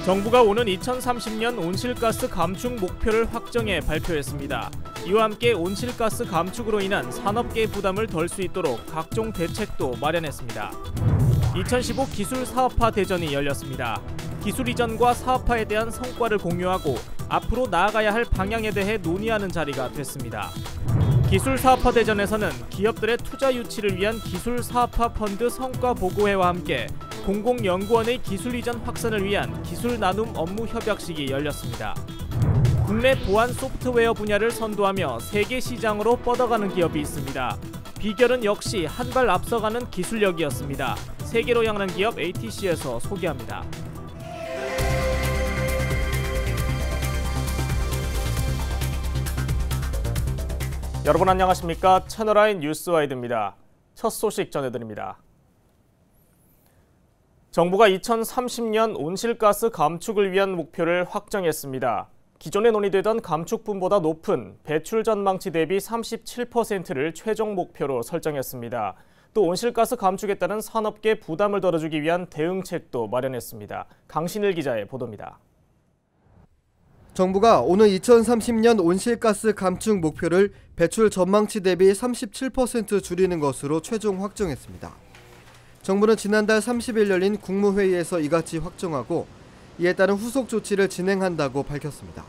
정부가 오는 2030년 온실가스 감축 목표를 확정해 발표했습니다. 이와 함께 온실가스 감축으로 인한 산업계의 부담을 덜 수 있도록 각종 대책도 마련했습니다. 2015 기술사업화 대전이 열렸습니다. 기술 이전과 사업화에 대한 성과를 공유하고 앞으로 나아가야 할 방향에 대해 논의하는 자리가 됐습니다. 기술사업화 대전에서는 기업들의 투자 유치를 위한 기술사업화 펀드 성과 보고회와 함께 공공연구원의 기술 이전 확산을 위한 기술 나눔 업무 협약식이 열렸습니다. 국내 보안 소프트웨어 분야를 선도하며 세계 시장으로 뻗어가는 기업이 있습니다. 비결은 역시 한 발 앞서가는 기술력이었습니다. 세계로 향하는 기업 ATC에서 소개합니다. 여러분 안녕하십니까? 채널I 뉴스와이드입니다. 첫 소식 전해드립니다. 정부가 2030년 온실가스 감축을 위한 목표를 확정했습니다. 기존에 논의되던 감축분보다 높은 배출 전망치 대비 37%를 최종 목표로 설정했습니다. 또 온실가스 감축에 따른 산업계 부담을 덜어주기 위한 대응책도 마련했습니다. 강신일 기자의 보도입니다. 정부가 오는 2030년 온실가스 감축 목표를 배출 전망치 대비 37% 줄이는 것으로 최종 확정했습니다. 정부는 지난달 30일 열린 국무회의에서 이같이 확정하고 이에 따른 후속 조치를 진행한다고 밝혔습니다.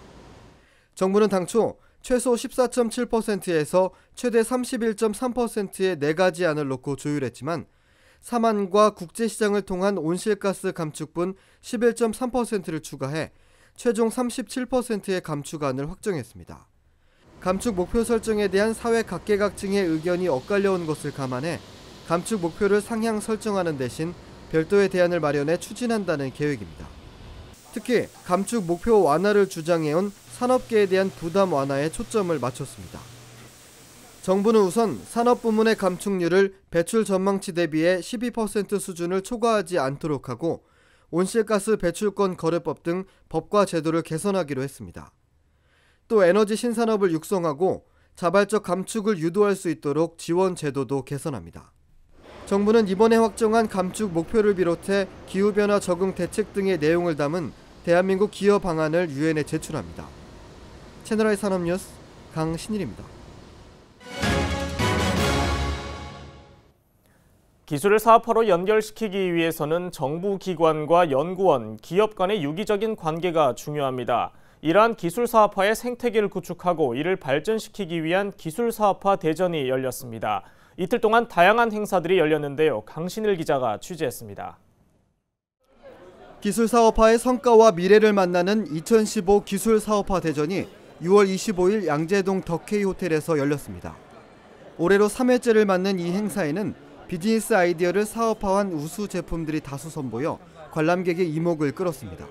정부는 당초 최소 14.7%에서 최대 31.3%의 4가지 안을 놓고 조율했지만 사만과 국제시장을 통한 온실가스 감축분 11.3%를 추가해 최종 37%의 감축안을 확정했습니다. 감축 목표 설정에 대한 사회 각계각층의 의견이 엇갈려온 것을 감안해 감축 목표를 상향 설정하는 대신 별도의 대안을 마련해 추진한다는 계획입니다. 특히 감축 목표 완화를 주장해온 산업계에 대한 부담 완화에 초점을 맞췄습니다. 정부는 우선 산업 부문의 감축률을 배출 전망치 대비해 12% 수준을 초과하지 않도록 하고 온실가스 배출권 거래법 등 법과 제도를 개선하기로 했습니다. 또 에너지 신산업을 육성하고 자발적 감축을 유도할 수 있도록 지원 제도도 개선합니다. 정부는 이번에 확정한 감축 목표를 비롯해 기후변화 적응 대책 등의 내용을 담은 대한민국 기여 방안을 유엔에 제출합니다. 채널I 산업뉴스 강신일입니다. 기술을 사업화로 연결시키기 위해서는 정부 기관과 연구원, 기업 간의 유기적인 관계가 중요합니다. 이러한 기술 사업화의 생태계를 구축하고 이를 발전시키기 위한 기술 사업화 대전이 열렸습니다. 이틀 동안 다양한 행사들이 열렸는데요. 강신일 기자가 취재했습니다. 기술 사업화의 성과와 미래를 만나는 2015 기술 사업화 대전이 6월 25일 양재동 덕케이 호텔에서 열렸습니다. 올해로 3회째를 맞는 이 행사에는 비즈니스 아이디어를 사업화한 우수 제품들이 다수 선보여 관람객의 이목을 끌었습니다.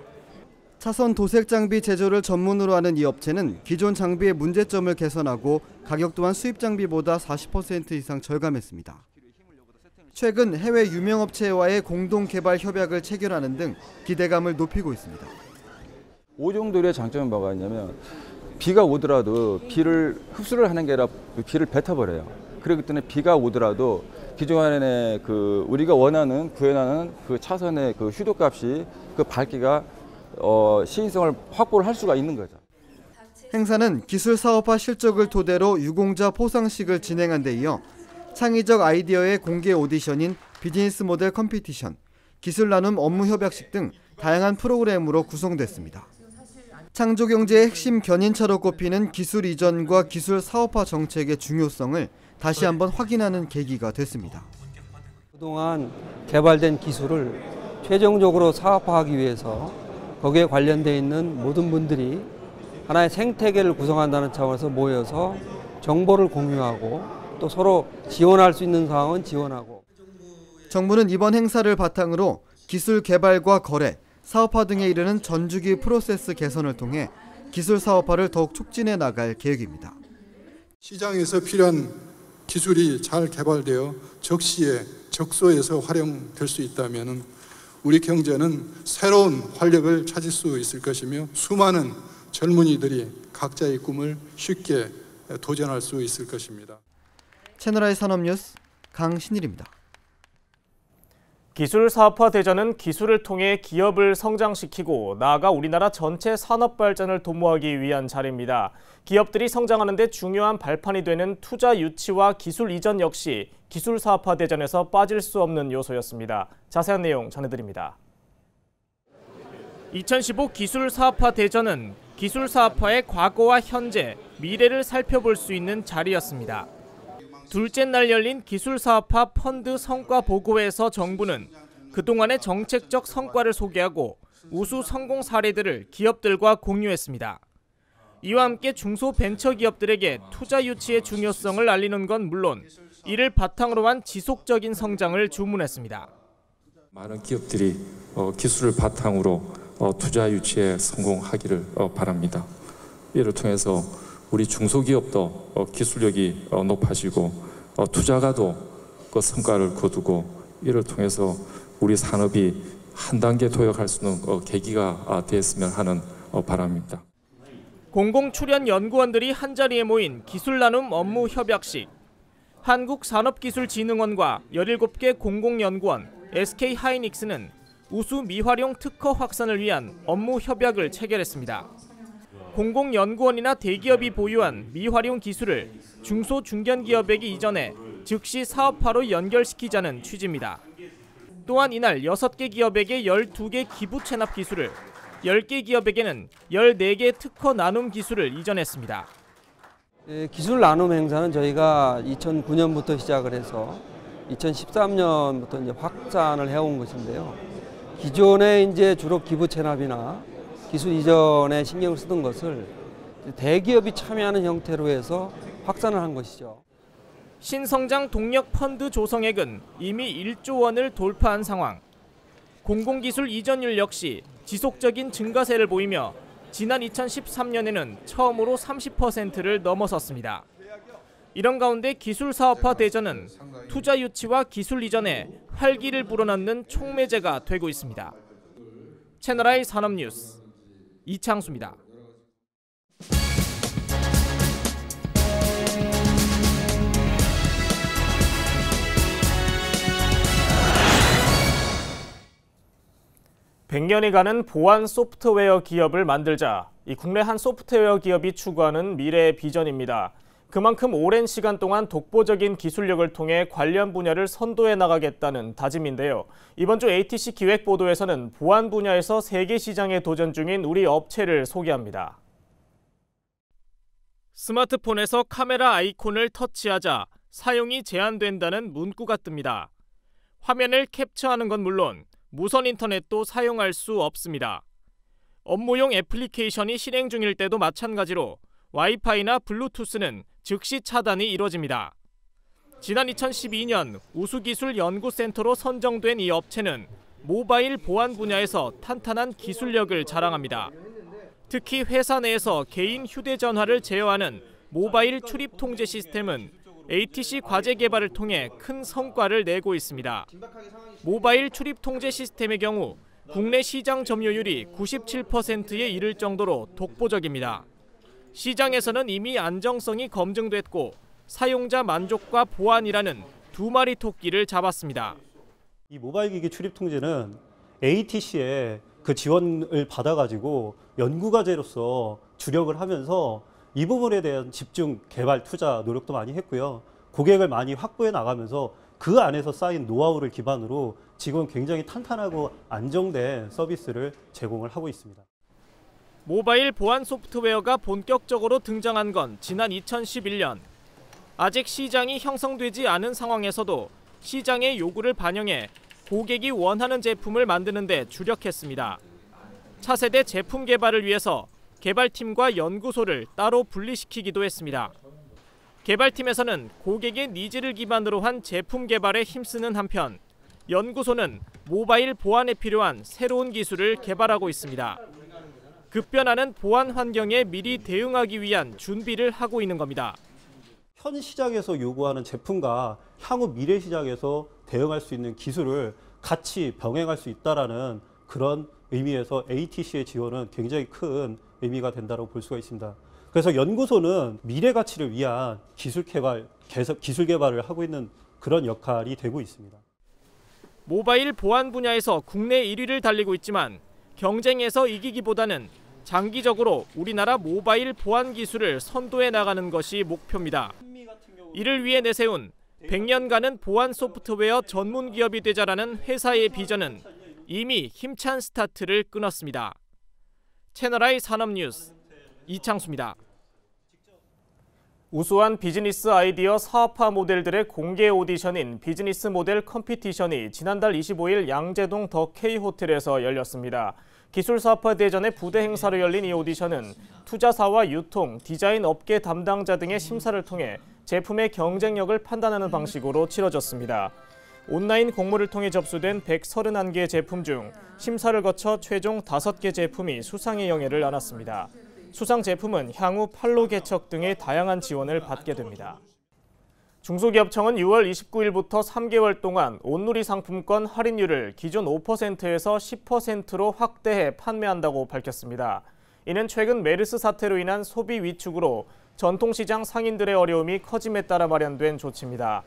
차선 도색 장비 제조를 전문으로 하는 이 업체는 기존 장비의 문제점을 개선하고 가격 또한 수입 장비보다 40% 이상 절감했습니다. 최근 해외 유명 업체와의 공동 개발 협약을 체결하는 등 기대감을 높이고 있습니다. 오종돌이의 장점은 뭐가 있냐면 비가 오더라도 비를 흡수를 하는 게 아니라 비를 뱉어버려요. 그렇기 때문에 비가 오더라도 기존에 우리가 구현하는 그 차선의 그 휴도값이 그 밝기가 시인성을 확보를 할 수가 있는 거죠. 행사는 기술 사업화 실적을 토대로 유공자 포상식을 진행한 데 이어 창의적 아이디어의 공개 오디션인 비즈니스 모델 컴피티션, 기술 나눔 업무 협약식 등 다양한 프로그램으로 구성됐습니다. 창조경제의 핵심 견인차로 꼽히는 기술 이전과 기술 사업화 정책의 중요성을 다시 한번 확인하는 계기가 됐습니다. 그동안 개발된 기술을 최종적으로 사업화하기 위해서 거기에 관련되어 있는 모든 분들이 하나의 생태계를 구성한다는 차원에서 모여서 정보를 공유하고 또 서로 지원할 수 있는 상황은 지원하고. 정부는 이번 행사를 바탕으로 기술 개발과 거래, 사업화 등에 이르는 전주기 프로세스 개선을 통해 기술 사업화를 더욱 촉진해 나갈 계획입니다. 시장에서 필요한 기술이 잘 개발되어 적시에 적소에서 활용될 수 있다면 우리 경제는 새로운 활력을 찾을 수 있을 것이며 수많은 젊은이들이 각자의 꿈을 쉽게 도전할 수 있을 것입니다. 채널I 산업뉴스 강신일입니다. 기술사업화 대전은 기술을 통해 기업을 성장시키고 나아가 우리나라 전체 산업 발전을 도모하기 위한 자리입니다. 기업들이 성장하는 데 중요한 발판이 되는 투자 유치와 기술 이전 역시 기술사업화 대전에서 빠질 수 없는 요소였습니다. 자세한 내용 전해드립니다. 2015 기술사업화 대전은 기술사업화의 과거와 현재, 미래를 살펴볼 수 있는 자리였습니다. 둘째 날 열린 기술사업화 펀드 성과 보고회에서 정부는 그동안의 정책적 성과를 소개하고 우수 성공 사례들을 기업들과 공유했습니다. 이와 함께 중소벤처기업들에게 투자 유치의 중요성을 알리는 건 물론 이를 바탕으로 한 지속적인 성장을 주문했습니다. 많은 기업들이 기술을 바탕으로 투자 유치에 성공하기를 바랍니다. 이를 통해서 우리 중소기업도 기술력이 높아지고 투자가도 그 성과를 거두고 이를 통해서 우리 산업이 한 단계 도약할 수 있는 계기가 됐으면 하는 바람입니다. 공공출연연구원들이 한자리에 모인 기술나눔 업무 협약식. 한국산업기술진흥원과 17개 공공연구원, SK하이닉스는 우수 미활용 특허 확산을 위한 업무 협약을 체결했습니다. 공공연구원이나 대기업이 보유한 미활용 기술을 중소 중견기업에게 이전해 즉시 사업화로 연결시키자는 취지입니다. 또한 이날 6개 기업에게 12개 기부 체납 기술을, 10개 기업에게는 14개 특허 나눔 기술을 이전했습니다. 기술 나눔 행사는 저희가 2009년부터 시작을 해서 2013년부터 이제 확산을 해온 것인데요. 기존에 이제 주로 기부 체납이나 기술 이전에 신경을 쓰던 것을 대기업이 참여하는 형태로 해서 확산을 한 것이죠. 신성장 동력 펀드 조성액은 이미 1조 원을 돌파한 상황. 공공기술 이전율 역시 지속적인 증가세를 보이며 지난 2013년에는 처음으로 30%를 넘어섰습니다. 이런 가운데 기술사업화 대전은 투자 유치와 기술 이전에 활기를 불어넣는 촉매제가 되고 있습니다. 채널I 산업뉴스 이창수입니다. (100년이) 가는 보안 소프트웨어 기업을 만들자. 이 국내 한 소프트웨어 기업이 추구하는 미래의 비전입니다. 그만큼 오랜 시간 동안 독보적인 기술력을 통해 관련 분야를 선도해 나가겠다는 다짐인데요. 이번 주 ATC 기획보도에서는 보안 분야에서 세계 시장에 도전 중인 우리 업체를 소개합니다. 스마트폰에서 카메라 아이콘을 터치하자 사용이 제한된다는 문구가 뜹니다. 화면을 캡처하는 건 물론 무선 인터넷도 사용할 수 없습니다. 업무용 애플리케이션이 실행 중일 때도 마찬가지로 와이파이나 블루투스는 즉시 차단이 이뤄집니다. 지난 2012년 우수기술연구센터로 선정된 이 업체는 모바일 보안 분야에서 탄탄한 기술력을 자랑합니다. 특히 회사 내에서 개인 휴대전화를 제어하는 모바일 출입 통제 시스템은 ATC 과제 개발을 통해 큰 성과를 내고 있습니다. 모바일 출입 통제 시스템의 경우 국내 시장 점유율이 97%에 이를 정도로 독보적입니다. 시장에서는 이미 안정성이 검증됐고 사용자 만족과 보안이라는 두 마리 토끼를 잡았습니다. 이 모바일 기기 출입 통제는 ATC의 그 지원을 받아가지고 연구과제로서 주력을 하면서 이 부분에 대한 집중, 개발, 투자 노력도 많이 했고요. 고객을 많이 확보해 나가면서 그 안에서 쌓인 노하우를 기반으로 지금 굉장히 탄탄하고 안정된 서비스를 제공을 하고 있습니다. 모바일 보안 소프트웨어가 본격적으로 등장한 건 지난 2011년. 아직 시장이 형성되지 않은 상황에서도 시장의 요구를 반영해 고객이 원하는 제품을 만드는 데 주력했습니다. 차세대 제품 개발을 위해서 개발팀과 연구소를 따로 분리시키기도 했습니다. 개발팀에서는 고객의 니즈를 기반으로 한 제품 개발에 힘쓰는 한편 연구소는 모바일 보안에 필요한 새로운 기술을 개발하고 있습니다. 급변하는 보안 환경에 미리 대응하기 위한 준비를 하고 있는 겁니다. 현 시장에서 요구하는 제품과 향후 미래 시장에서 대응할 수 있는 기술을 같이 병행할 수 있다는 그런 의미에서 ATC의 지원은 굉장히 큰 의미가 된다고 볼 수가 있습니다. 그래서 연구소는 미래 가치를 위한 기술 개발을 하고 있는 그런 역할이 되고 있습니다. 모바일 보안 분야에서 국내 1위를 달리고 있지만 경쟁에서 이기기보다는 장기적으로 우리나라 모바일 보안 기술을 선도해 나가는 것이 목표입니다. 이를 위해 내세운 100년간은 보안 소프트웨어 전문 기업이 되자라는 회사의 비전은 이미 힘찬 스타트를 끊었습니다. 채널I 산업뉴스 이창수입니다. 우수한 비즈니스 아이디어 사업화 모델들의 공개 오디션인 비즈니스 모델 컴피티션이 지난달 25일 양재동 더 K호텔에서 열렸습니다. 기술사업화 대전의 부대 행사로 열린 이 오디션은 투자사와 유통, 디자인 업계 담당자 등의 심사를 통해 제품의 경쟁력을 판단하는 방식으로 치러졌습니다. 온라인 공모를 통해 접수된 131개 제품 중 심사를 거쳐 최종 5개 제품이 수상의 영예를 안았습니다. 수상 제품은 향후 판로 개척 등의 다양한 지원을 받게 됩니다. 중소기업청은 6월 29일부터 3개월 동안 온누리 상품권 할인율을 기존 5%에서 10%로 확대해 판매한다고 밝혔습니다. 이는 최근 메르스 사태로 인한 소비 위축으로 전통시장 상인들의 어려움이 커짐에 따라 마련된 조치입니다.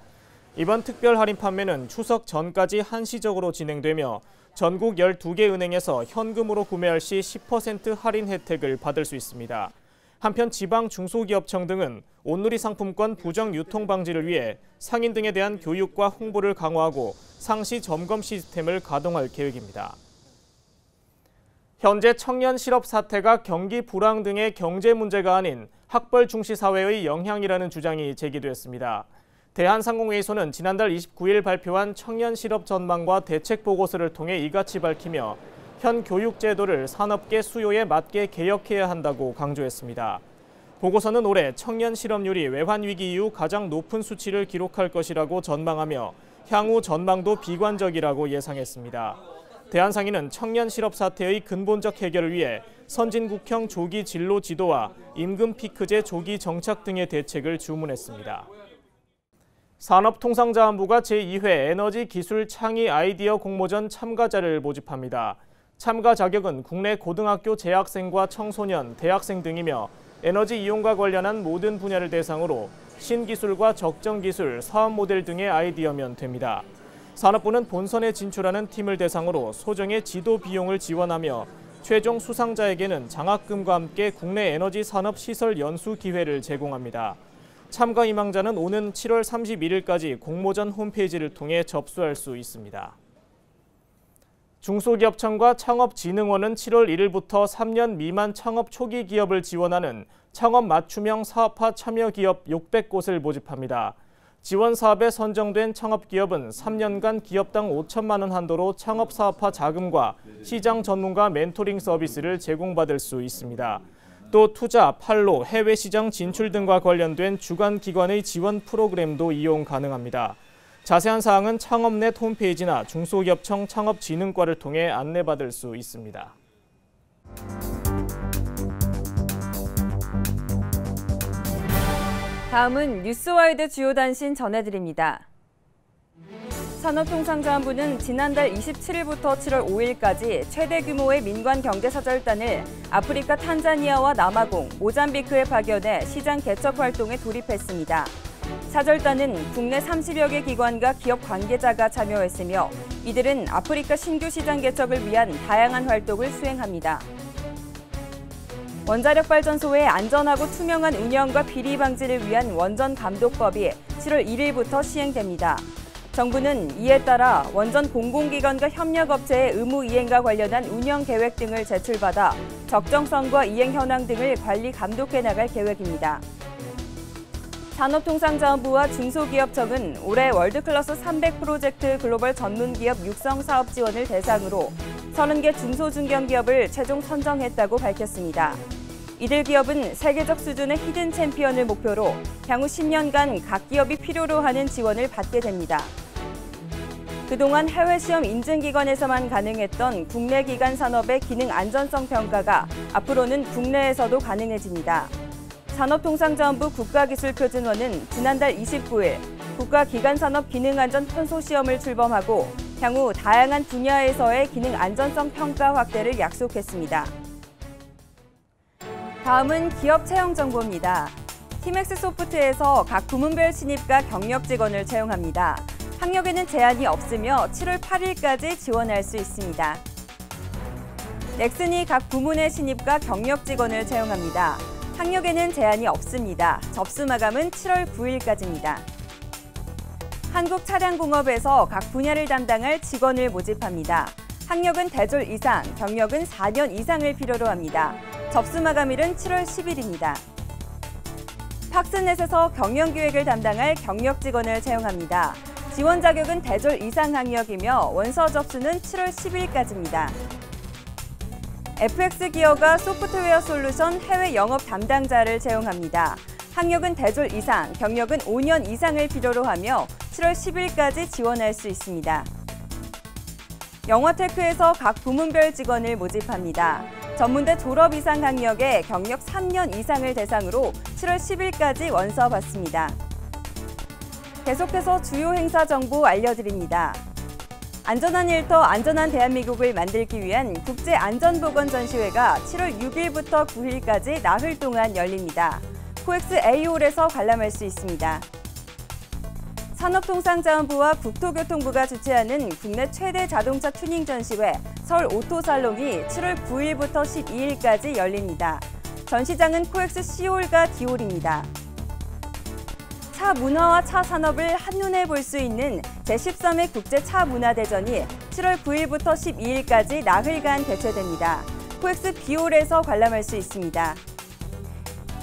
이번 특별 할인 판매는 추석 전까지 한시적으로 진행되며 전국 12개 은행에서 현금으로 구매할 시 10% 할인 혜택을 받을 수 있습니다. 한편 지방 중소기업청 등은 온누리 상품권 부정 유통 방지를 위해 상인 등에 대한 교육과 홍보를 강화하고 상시 점검 시스템을 가동할 계획입니다. 현재 청년 실업 사태가 경기 불황 등의 경제 문제가 아닌 학벌 중시 사회의 영향이라는 주장이 제기됐습니다. 대한상공회의소는 지난달 29일 발표한 청년 실업 전망과 대책 보고서를 통해 이같이 밝히며 현 교육 제도를 산업계 수요에 맞게 개혁해야 한다고 강조했습니다. 보고서는 올해 청년 실업률이 외환 위기 이후 가장 높은 수치를 기록할 것이라고 전망하며 향후 전망도 비관적이라고 예상했습니다. 대한상인은 청년 실업 사태의 근본적 해결을 위해 선진국형 조기 진로 지도와 임금 피크제 조기 정착 등의 대책을 주문했습니다. 산업통상자원부가 제2회 에너지 기술 창의 아이디어 공모전 참가자를 모집합니다. 참가 자격은 국내 고등학교 재학생과 청소년, 대학생 등이며 에너지 이용과 관련한 모든 분야를 대상으로 신기술과 적정기술, 사업 모델 등의 아이디어면 됩니다. 산업부는 본선에 진출하는 팀을 대상으로 소정의 지도 비용을 지원하며 최종 수상자에게는 장학금과 함께 국내 에너지 산업 시설 연수 기회를 제공합니다. 참가 희망자는 오는 7월 31일까지 공모전 홈페이지를 통해 접수할 수 있습니다. 중소기업청과 창업진흥원은 7월 1일부터 3년 미만 창업 초기 기업을 지원하는 창업 맞춤형 사업화 참여 기업 600곳을 모집합니다. 지원 사업에 선정된 창업기업은 3년간 기업당 5천만 원 한도로 창업 사업화 자금과 시장 전문가 멘토링 서비스를 제공받을 수 있습니다. 또 투자, 판로, 해외 시장 진출 등과 관련된 주관 기관의 지원 프로그램도 이용 가능합니다. 자세한 사항은 창업넷 홈페이지나 중소기업청 창업진흥과를 통해 안내받을 수 있습니다. 다음은 뉴스와이드 주요 단신 전해드립니다. 산업통상자원부는 지난달 27일부터 7월 5일까지 최대 규모의 민관 경제사절단을 아프리카 탄자니아와 남아공, 모잠비크에 파견해 시장 개척 활동에 돌입했습니다. 사절단은 국내 30여 개 기관과 기업 관계자가 참여했으며 이들은 아프리카 신규 시장 개척을 위한 다양한 활동을 수행합니다. 원자력발전소의 안전하고 투명한 운영과 비리 방지를 위한 원전감독법이 7월 1일부터 시행됩니다. 정부는 이에 따라 원전 공공기관과 협력업체의 의무 이행과 관련한 운영 계획 등을 제출받아 적정성과 이행 현황 등을 관리 감독해 나갈 계획입니다. 산업통상자원부와 중소기업청은 올해 월드클래스 300 프로젝트 글로벌 전문기업 육성 사업 지원을 대상으로 30개 중소중견기업을 최종 선정했다고 밝혔습니다. 이들 기업은 세계적 수준의 히든 챔피언을 목표로 향후 10년간 각 기업이 필요로 하는 지원을 받게 됩니다. 그동안 해외 시험 인증기관에서만 가능했던 국내 기관 산업의 기능 안전성 평가가 앞으로는 국내에서도 가능해집니다. 산업통상자원부 국가기술표준원은 지난달 29일 국가기관산업 기능안전 편소시험을 출범하고 향후 다양한 분야에서의 기능 안전성 평가 확대를 약속했습니다. 다음은 기업 채용 정보입니다. 티맥스 소프트에서 각 부문별 신입과 경력 직원을 채용합니다. 학력에는 제한이 없으며 7월 8일까지 지원할 수 있습니다. 넥슨이 각 부문의 신입과 경력 직원을 채용합니다. 학력에는 제한이 없습니다. 접수 마감은 7월 9일까지입니다. 한국차량공업에서 각 분야를 담당할 직원을 모집합니다. 학력은 대졸 이상, 경력은 4년 이상을 필요로 합니다. 접수 마감일은 7월 10일입니다. 팍스넷에서 경영기획을 담당할 경력 직원을 채용합니다. 지원 자격은 대졸 이상 학력이며 원서 접수는 7월 10일까지입니다. FX기어가 소프트웨어 솔루션 해외 영업 담당자를 채용합니다. 학력은 대졸 이상, 경력은 5년 이상을 필요로 하며 7월 10일까지 지원할 수 있습니다. 영화테크에서 각 부문별 직원을 모집합니다. 전문대 졸업 이상 학력에 경력 3년 이상을 대상으로 7월 10일까지 원서 받습니다. 계속해서 주요 행사 정보 알려드립니다. 안전한 일터 안전한 대한민국을 만들기 위한 국제안전보건전시회가 7월 6일부터 9일까지 나흘 동안 열립니다. 코엑스 A홀에서 관람할 수 있습니다. 산업통상자원부와 국토교통부가 주최하는 국내 최대 자동차 튜닝 전시회 서울 오토살롱이 7월 9일부터 12일까지 열립니다. 전시장은 코엑스 C홀과 D홀입니다. 차 문화와 차 산업을 한눈에 볼 수 있는 제13회 국제차문화대전이 7월 9일부터 12일까지 나흘간 개최됩니다. 코엑스 B홀에서 관람할 수 있습니다.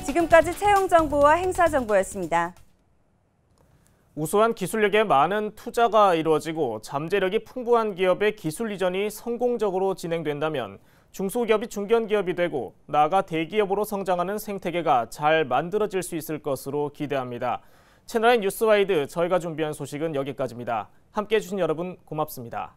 지금까지 채용 정보와 행사 정보였습니다. 우수한 기술력에 많은 투자가 이루어지고 잠재력이 풍부한 기업의 기술 이전이 성공적으로 진행된다면 중소기업이 중견기업이 되고 나아가 대기업으로 성장하는 생태계가 잘 만들어질 수 있을 것으로 기대합니다. 채널A 뉴스와이드 저희가 준비한 소식은 여기까지입니다. 함께해 주신 여러분 고맙습니다.